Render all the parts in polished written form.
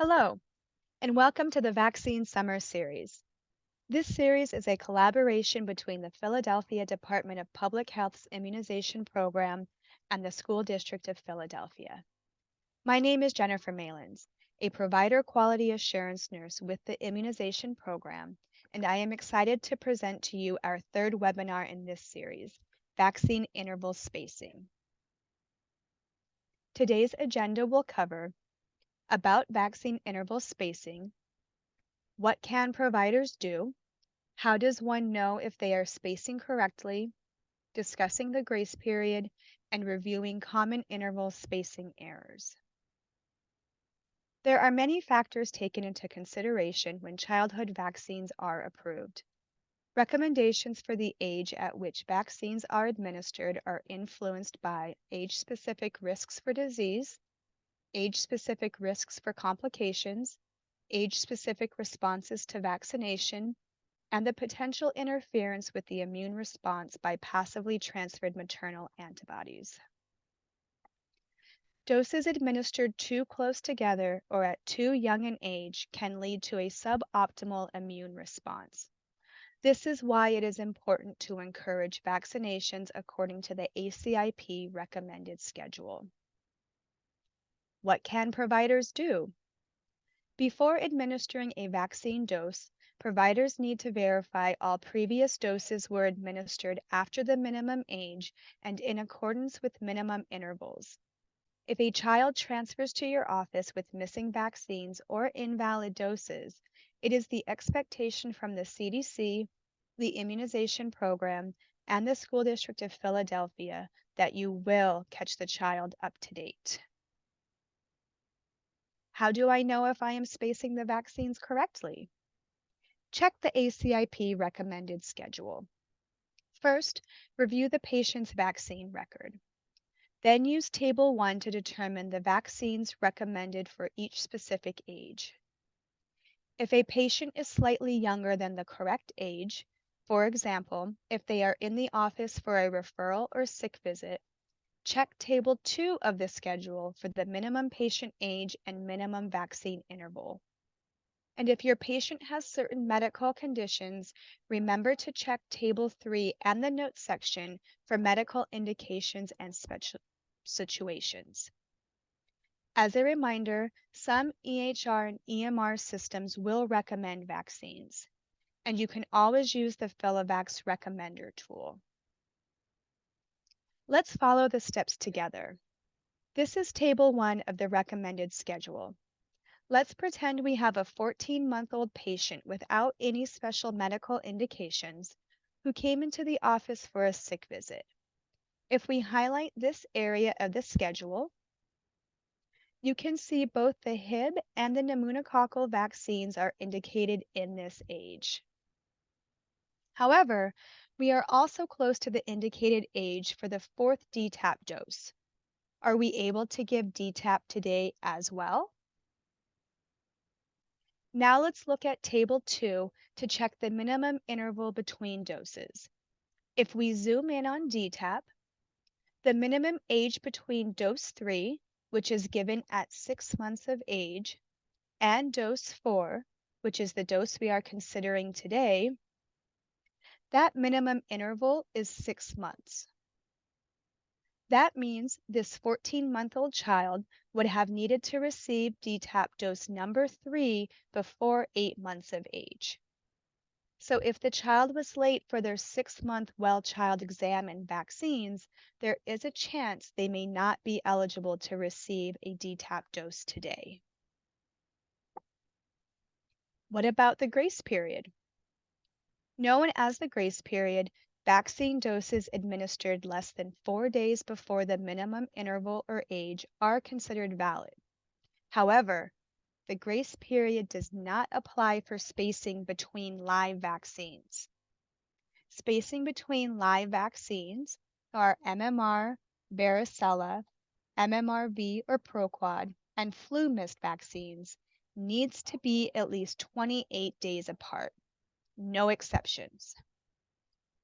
Hello, and welcome to the Vaccine Summer Series. This series is a collaboration between the Philadelphia Department of Public Health's Immunization Program and the School District of Philadelphia. My name is Jennifer Malins, a provider quality assurance nurse with the Immunization Program, and I am excited to present to you our third webinar in this series, Vaccine Interval Spacing. Today's agenda will cover about vaccine interval spacing, what can providers do, how does one know if they are spacing correctly, discussing the grace period, and reviewing common interval spacing errors. There are many factors taken into consideration when childhood vaccines are approved. Recommendations for the age at which vaccines are administered are influenced by age-specific risks for disease, age-specific risks for complications, age-specific responses to vaccination, and the potential interference with the immune response by passively transferred maternal antibodies. Doses administered too close together or at too young an age can lead to a suboptimal immune response. This is why it is important to encourage vaccinations according to the ACIP recommended schedule. What can providers do? Before administering a vaccine dose, providers need to verify all previous doses were administered after the minimum age and in accordance with minimum intervals. If a child transfers to your office with missing vaccines or invalid doses, it is the expectation from the CDC, the immunization program, and the School District of Philadelphia that you will catch the child up to date. How do I know if I am spacing the vaccines correctly? Check the ACIP recommended schedule. First, review the patient's vaccine record. Then use Table 1 to determine the vaccines recommended for each specific age. If a patient is slightly younger than the correct age, for example, if they are in the office for a referral or sick visit, check Table 2 of the schedule for the minimum patient age and minimum vaccine interval. And if your patient has certain medical conditions, remember to check Table 3 and the notes section for medical indications and special situations. As a reminder, some EHR and EMR systems will recommend vaccines, and you can always use the Filovax Recommender tool. Let's follow the steps together. This is Table 1 of the recommended schedule. Let's pretend we have a 14-month-old patient without any special medical indications who came into the office for a sick visit. If we highlight this area of the schedule, you can see both the Hib and the pneumococcal vaccines are indicated in this age. However, we are also close to the indicated age for the fourth DTaP dose. Are we able to give DTaP today as well? Now let's look at Table 2 to check the minimum interval between doses. If we zoom in on DTaP, the minimum age between dose 3, which is given at 6 months of age, and dose 4, which is the dose we are considering today, that minimum interval is 6 months. That means this 14-month-old child would have needed to receive DTaP dose number 3 before 8 months of age. So if the child was late for their 6-month well child exam and vaccines, there is a chance they may not be eligible to receive a DTaP dose today. What about the grace period? Known as the grace period, vaccine doses administered less than 4 days before the minimum interval or age are considered valid. However, the grace period does not apply for spacing between live vaccines. Spacing between live vaccines are MMR, varicella, MMRV or Proquad, and flu mist vaccines needs to be at least 28 days apart. No exceptions.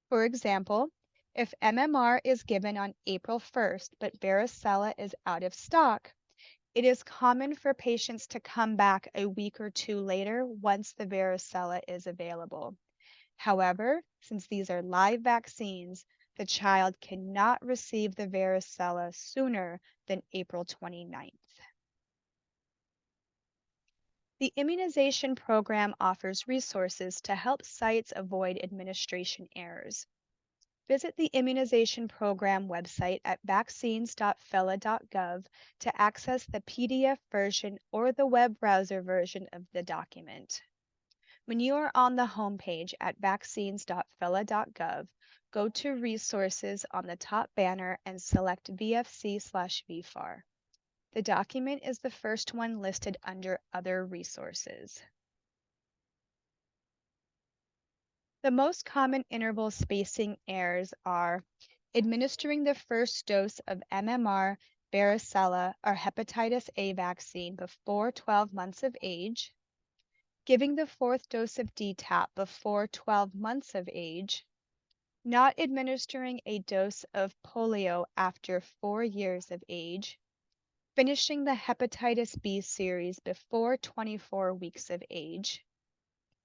For example, if MMR is given on April 1st, but varicella is out of stock, It is common for patients to come back a week or two later once the varicella is available. However, since these are live vaccines, the child cannot receive the varicella sooner than April 29th. The immunization program offers resources to help sites avoid administration errors. Visit the immunization program website at vaccines.fela.gov to access the PDF version or the web browser version of the document. When you are on the homepage at vaccines.fela.gov, go to Resources on the top banner and select VFC/VFAR. The document is the first one listed under Other Resources. The most common interval spacing errors are administering the first dose of MMR, varicella, or hepatitis A vaccine before 12 months of age, giving the fourth dose of DTaP before 12 months of age, not administering a dose of polio after 4 years of age, finishing the hepatitis B series before 24 weeks of age,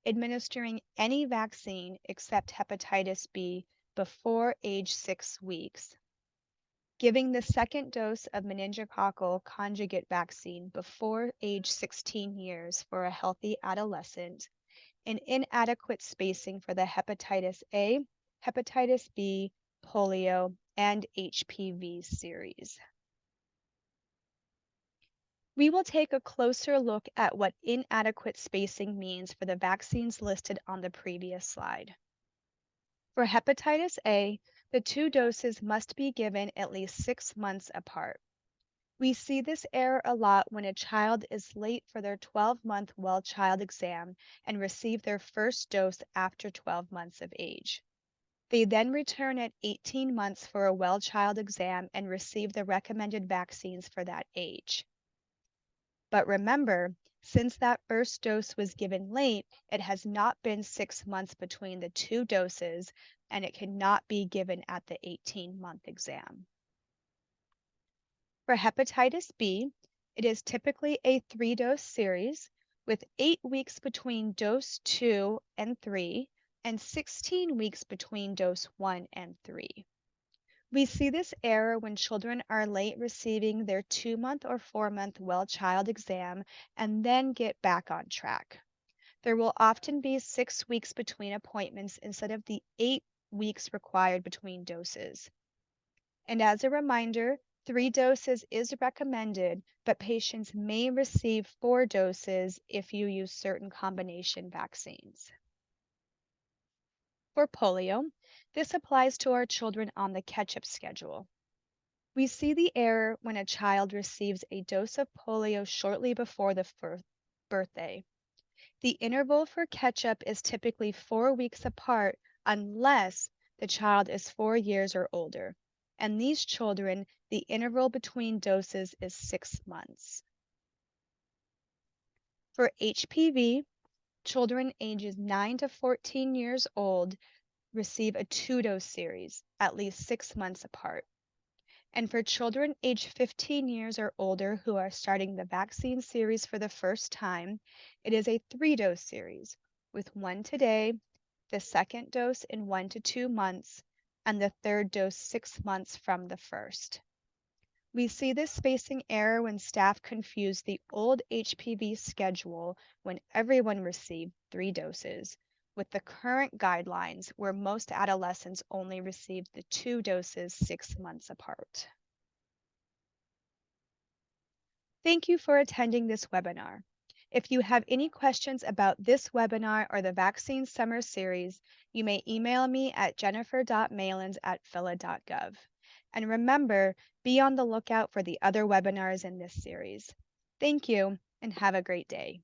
administering any vaccine except hepatitis B before age 6 weeks, giving the second dose of meningococcal conjugate vaccine before age 16 years for a healthy adolescent, and inadequate spacing for the hepatitis A, hepatitis B, polio, and HPV series. We will take a closer look at what inadequate spacing means for the vaccines listed on the previous slide. For hepatitis A, the 2 doses must be given at least 6 months apart. We see this error a lot when a child is late for their 12-month well child exam and receive their first dose after 12 months of age. They then return at 18 months for a well child exam and receive the recommended vaccines for that age. But remember, since that first dose was given late, it has not been 6 months between the 2 doses, and it cannot be given at the 18-month exam. For hepatitis B, it is typically a 3-dose series with 8 weeks between dose 2 and 3 and 16 weeks between dose 1 and 3. We see this error when children are late receiving their 2-month or 4-month well child exam and then get back on track. There will often be 6 weeks between appointments instead of the 8 weeks required between doses. And as a reminder, 3 doses is recommended, but patients may receive 4 doses if you use certain combination vaccines. For polio, this applies to our children on the catch-up schedule. We see the error when a child receives a dose of polio shortly before the birthday. The interval for catch-up is typically 4 weeks apart unless the child is 4 years or older. And these children, the interval between doses is 6 months. For HPV, children ages 9 to 14 years old receive a 2-dose series, at least 6 months apart. And for children aged 15 years or older who are starting the vaccine series for the first time, it is a 3-dose series, with 1 today, the second dose in 1 to 2 months, and the third dose 6 months from the first. We see this spacing error when staff confuse the old HPV schedule when everyone received 3 doses with the current guidelines where most adolescents only receive the 2 doses 6 months apart. Thank you for attending this webinar. If you have any questions about this webinar or the Vaccine Summer Series, you may email me at jennifer.malins@phila.gov. And remember, be on the lookout for the other webinars in this series. Thank you, and have a great day.